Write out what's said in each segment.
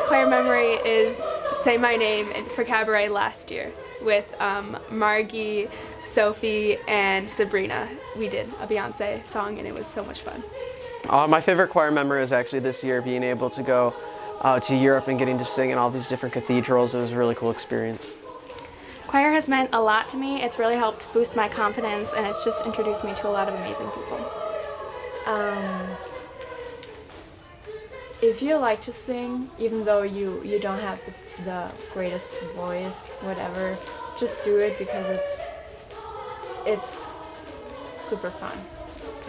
choir memory is Say My Name for Cabaret last year with Margie, Sophie, and Sabrina. We did a Beyonce song and it was so much fun. My favorite choir memory is actually this year being able to go to Europe and getting to sing in all these different cathedrals. It was a really cool experience. Choir has meant a lot to me. It's really helped boost my confidence and it's just introduced me to a lot of amazing people. If you like to sing, even though you don't have the greatest voice, whatever, just do it because it's super fun.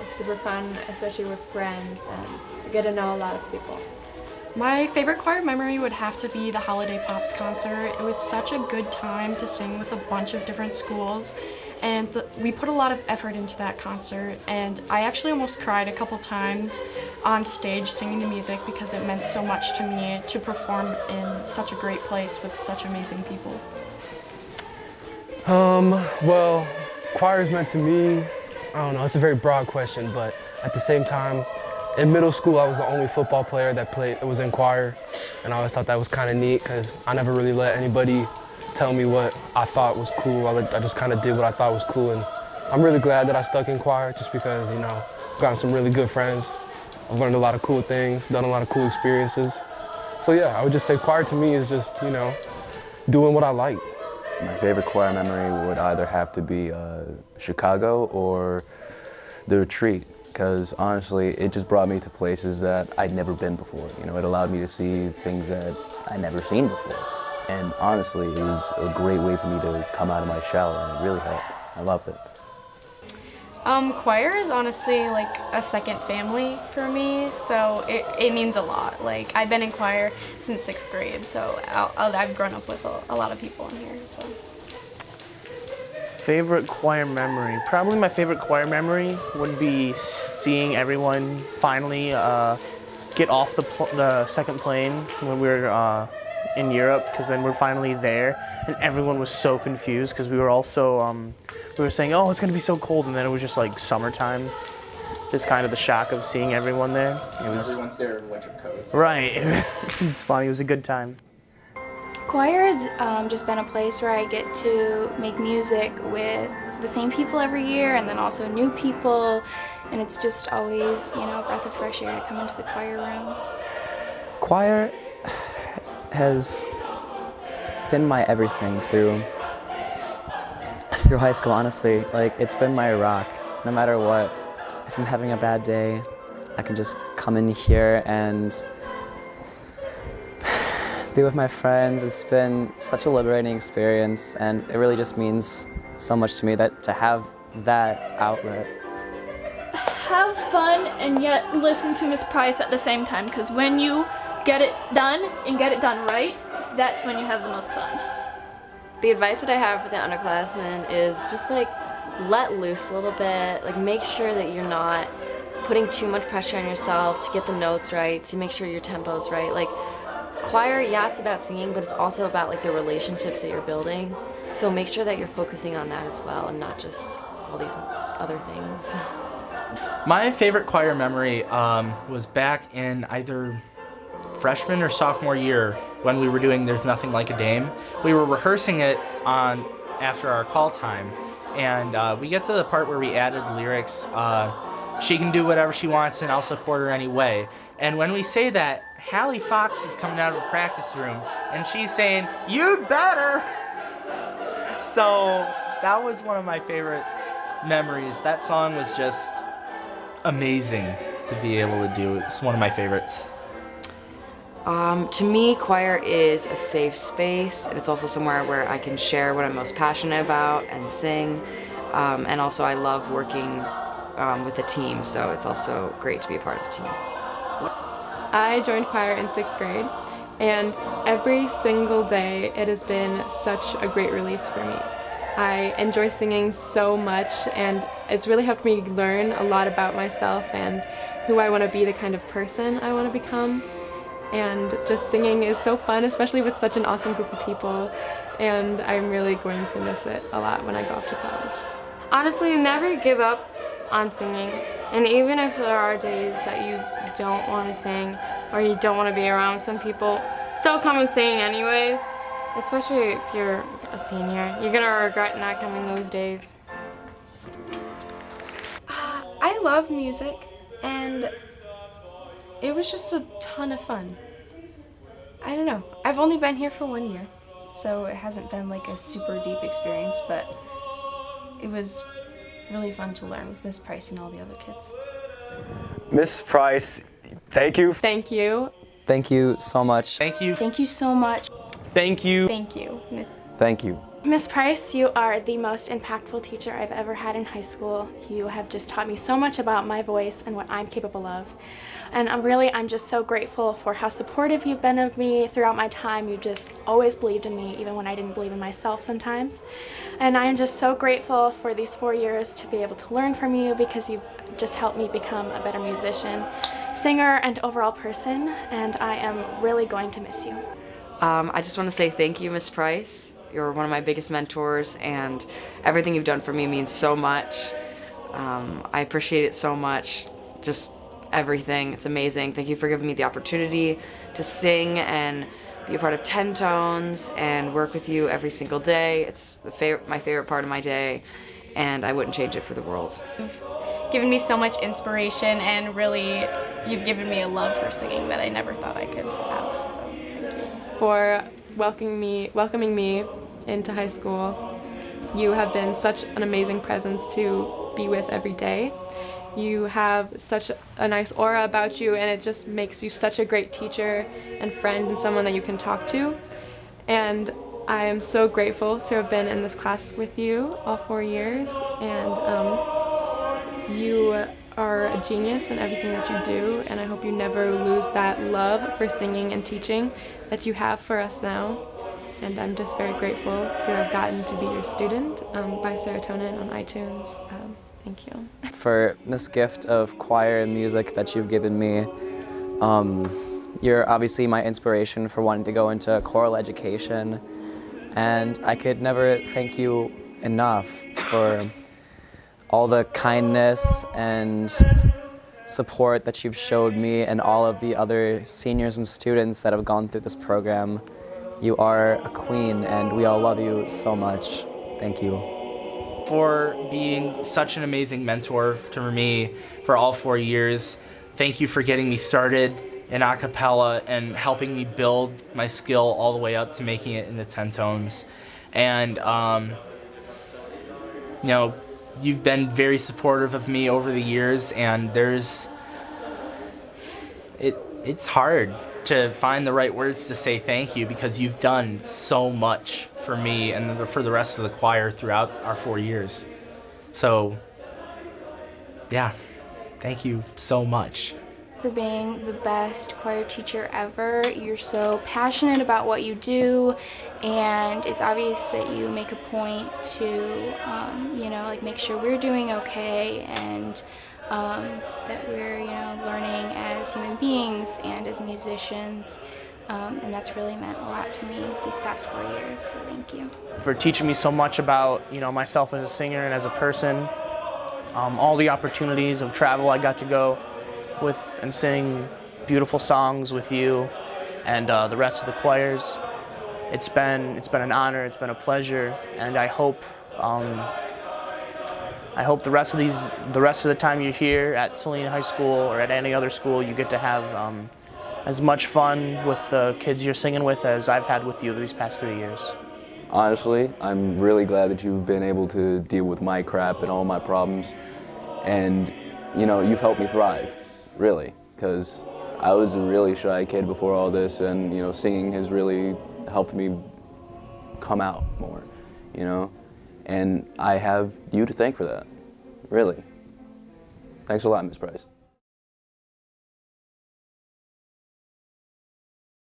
It's super fun, especially with friends, and you get to know a lot of people. My favorite choir memory would have to be the Holiday Pops concert. It was such a good time to sing with a bunch of different schools, and we put a lot of effort into that concert, and I actually almost cried a couple times on stage singing the music because it meant so much to me to perform in such a great place with such amazing people. Well, choir is meant to me, I don't know, it's a very broad question, but at the same time, in middle school, I was the only football player that was in choir, and I always thought that was kind of neat because I never really let anybody tell me what I thought was cool. I just kind of did what I thought was cool, and I'm really glad that I stuck in choir just because, you know, I've gotten some really good friends. I've learned a lot of cool things, done a lot of cool experiences. So yeah, I would just say choir to me is just, you know, doing what I like. My favorite choir memory would either have to be Chicago or the retreat, because honestly, it just brought me to places that I'd never been before. You know, it allowed me to see things that I'd never seen before. And honestly, it was a great way for me to come out of my shell, and it really helped. I loved it. Choir is honestly like a second family for me, so it means a lot. Like, I've been in choir since 6th grade, so I've grown up with a lot of people in here. So. Favorite choir memory? Probably my favorite choir memory would be seeing everyone finally get off the second plane when we were in Europe, because then we're finally there, and everyone was so confused because we were all so, we were saying, oh, it's gonna be so cold, and then it was just like summertime. Just kind of the shock of seeing everyone there. Everyone's there in winter coats. Right, it's funny, it was a good time. Choir has just been a place where I get to make music with the same people every year and then also new people, and it's just always, you know, a breath of fresh air to come into the choir room. Choir has been my everything through high school, honestly. Like, it's been my rock, no matter what. If I'm having a bad day, I can just come in here and be with my friends. It's been such a liberating experience, and it really just means so much to me that to have that outlet. Have fun and yet listen to Miss Price at the same time, because when you get it done and get it done right, that's when you have the most fun. The advice that I have for the underclassmen is just like let loose a little bit, like make sure that you're not putting too much pressure on yourself to get the notes right, to make sure your tempo's right. Like choir, yeah, it's about singing, but it's also about like the relationships that you're building. So make sure that you're focusing on that as well and not just all these other things. My favorite choir memory was back in either freshman or sophomore year when we were doing There's Nothing Like a Dame. We were rehearsing it after our call time, and we get to the part where we added lyrics, she can do whatever she wants and I'll support her anyway. And when we say that, Hallie Fox is coming out of a practice room and she's saying, "You'd better!" So that was one of my favorite memories. That song was just amazing to be able to do. It's one of my favorites. To me, choir is a safe space, and it's also somewhere where I can share what I'm most passionate about and sing. And also I love working with a team, so it's also great to be a part of a team. I joined choir in 6th grade, and every single day it has been such a great release for me. I enjoy singing so much, and it's really helped me learn a lot about myself and who I want to be, the kind of person I want to become. And just singing is so fun, especially with such an awesome group of people, and I'm really going to miss it a lot when I go off to college. Honestly, never give up on singing, and even if there are days that you don't want to sing or you don't want to be around some people, still come and sing anyways, especially if you're a senior. You're gonna regret not coming those days. I love music, and it was just a ton of fun. I don't know. I've only been here for 1 year, so it hasn't been like a super deep experience, but it was really fun to learn with Miss Price and all the other kids. Miss Price, thank you. Thank you. Thank you so much. Thank you. Thank you so much. Thank you. Thank you. Thank you. Miss Price, you are the most impactful teacher I've ever had in high school. You have just taught me so much about my voice and what I'm capable of. And I'm just so grateful for how supportive you've been of me throughout my time. You just always believed in me, even when I didn't believe in myself sometimes. And I am just so grateful for these 4 years to be able to learn from you, because you've just helped me become a better musician, singer, and overall person. And I am really going to miss you. I just want to say thank you, Miss Price. You're one of my biggest mentors, and everything you've done for me means so much. I appreciate it so much, just everything. It's amazing. Thank you for giving me the opportunity to sing and be a part of 10 Tones and work with you every single day. It's my favorite part of my day, and I wouldn't change it for the world. You've given me so much inspiration, and really, you've given me a love for singing that I never thought I could have. So thank you. For welcoming me into high school. You have been such an amazing presence to be with every day. You have such a nice aura about you, and it just makes you such a great teacher and friend and someone that you can talk to. And I am so grateful to have been in this class with you all 4 years, and you are a genius in everything that you do, and I hope you never lose that love for singing and teaching that you have for us now. And I'm just very grateful to have gotten to be your student by Serotonin on iTunes. Thank you. For this gift of choir and music that you've given me. You're obviously my inspiration for wanting to go into choral education, and I could never thank you enough for all the kindness and support that you've showed me and all of the other seniors and students that have gone through this program. You are a queen, and we all love you so much. Thank you. For being such an amazing mentor to me for all 4 years. Thank you for getting me started in a cappella and helping me build my skill all the way up to making it into 10 Tones. And you know, you've been very supportive of me over the years, and it's hard to find the right words to say thank you, because you've done so much for me and for the rest of the choir throughout our 4 years. So, yeah, thank you so much. For being the best choir teacher ever. You're so passionate about what you do, and it's obvious that you make a point to, make sure we're doing okay, and that we're, learning as human beings and as musicians, and that's really meant a lot to me these past 4 years, so thank you. For teaching me so much about, myself as a singer and as a person, all the opportunities of travel I got to go with and sing beautiful songs with you and the rest of the choirs. It's been an honor, it's been a pleasure, and I hope the rest of the time you're here at Salina High School or at any other school, you get to have as much fun with the kids you're singing with as I've had with you these past 3 years. Honestly, I'm really glad that you've been able to deal with my crap and all my problems, and you've helped me thrive, really, because I was a really shy kid before all this, and singing has really helped me come out more, and I have you to thank for that, really. Thanks a lot, Ms. Price.